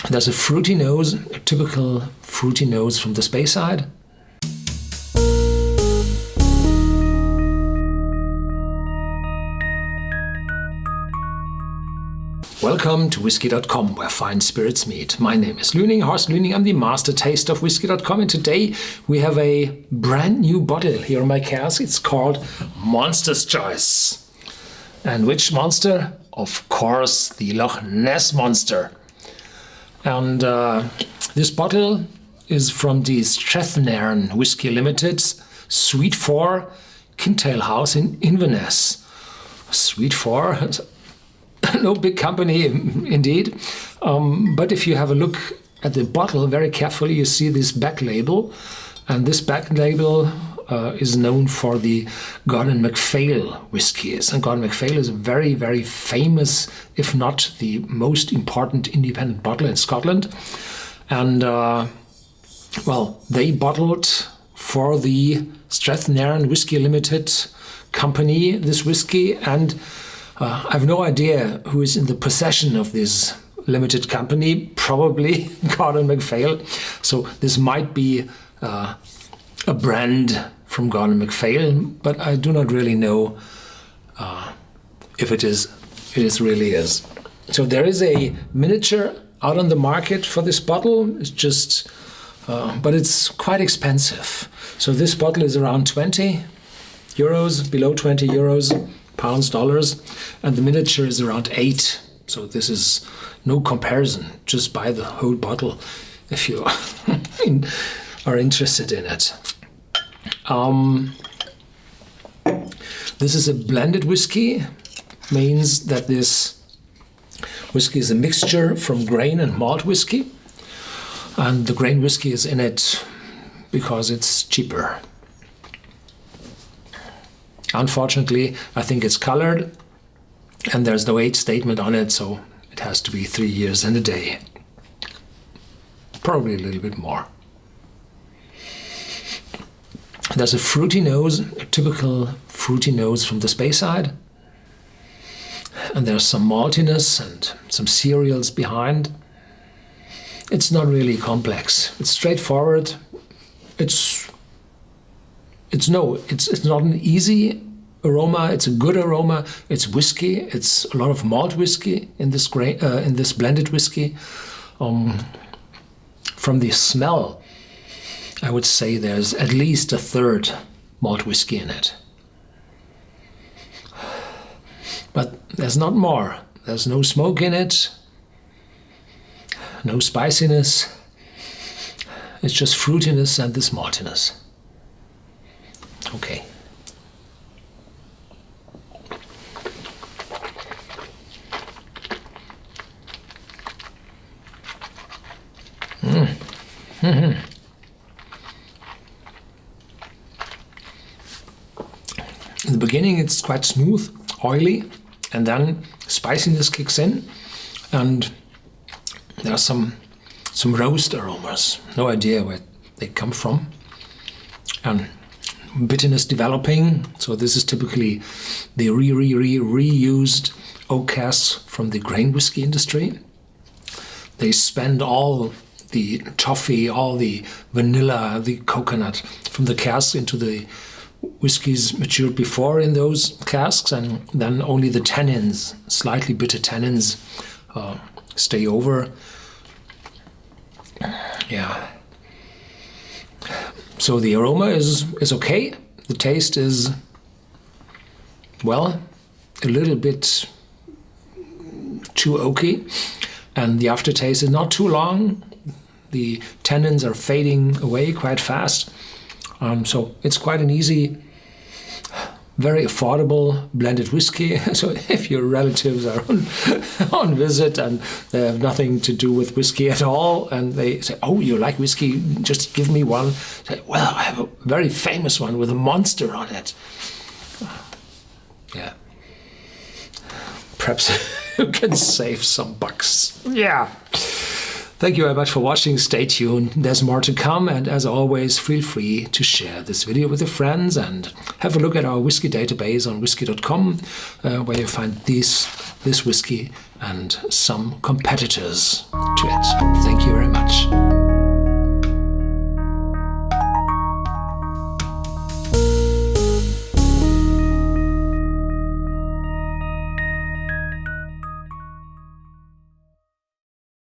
There's a fruity nose, a typical fruity nose from the Speyside. Welcome to Whisky.com, where fine spirits meet. My name is Horst Lüning. I'm the master taster of Whisky.com, and today we have a brand new bottle here on my cask. It's called Monster's Choice. And which monster? Of course, the Loch Ness Monster. And this bottle is from the Strathnairn Whisky Limited, Suite 4, Kintail House in Inverness. Suite 4, no big company indeed. But if you have a look at the bottle very carefully, you see this back label. And this back label is known for the Gordon MacPhail whiskies. And Gordon MacPhail is a very, very famous, if not the most important independent bottler in Scotland. And, well, they bottled for the Strathnairn Whisky Limited company this whiskey. And I have no idea who is in the possession of this limited company, probably Gordon MacPhail. So this might be a brand from Gordon MacPhail, but I do not really know if it really is. So there is a miniature out on the market for this bottle. It's just, but it's quite expensive. So this bottle is around 20 euros, below 20 euros, pounds, dollars, and the miniature is around 8. So this is no comparison. Just buy the whole bottle if you are interested in it. This is a blended whiskey, means that this whiskey is a mixture from grain and malt whiskey, and the grain whiskey is in it because it's cheaper. Unfortunately, I think it's colored and there's no age statement on it, so it has to be 3 years and a day. Probably a little bit more. There's a fruity nose, a typical fruity nose from the Speyside. And there's some maltiness and some cereals behind. It's not really complex. It's straightforward. It's not an easy aroma. It's a good aroma. It's whiskey. It's a lot of malt whiskey in this blended whiskey. From the smell, I would say there's at least a third malt whiskey in it. But there's not more. There's no smoke in it, no spiciness. It's just fruitiness and this maltiness. Okay. Mm-hmm. In the beginning it's quite smooth, oily, and then spiciness kicks in, and there are some roast aromas. No idea where they come from. And bitterness developing. So this is typically the reused oak casks from the grain whiskey industry. They spend all the toffee, all the vanilla, the coconut from the casks into the whiskies matured before in those casks, and then only the tannins, slightly bitter tannins, stay over. Yeah. So the aroma is okay. The taste is, well, a little bit too oaky, and the aftertaste is not too long. The tannins are fading away quite fast. So it's quite an easy, very affordable blended whiskey. So if your relatives are on visit and they have nothing to do with whiskey at all, and they say, "Oh, you like whiskey? Just give me one." Say, "Well, I have a very famous one with a monster on it." Yeah. Perhaps you can save some bucks. Yeah. Thank you very much for watching. Stay tuned. There's more to come. And as always, feel free to share this video with your friends and have a look at our whiskey database on Whisky.com, where you find this whiskey and some competitors to it.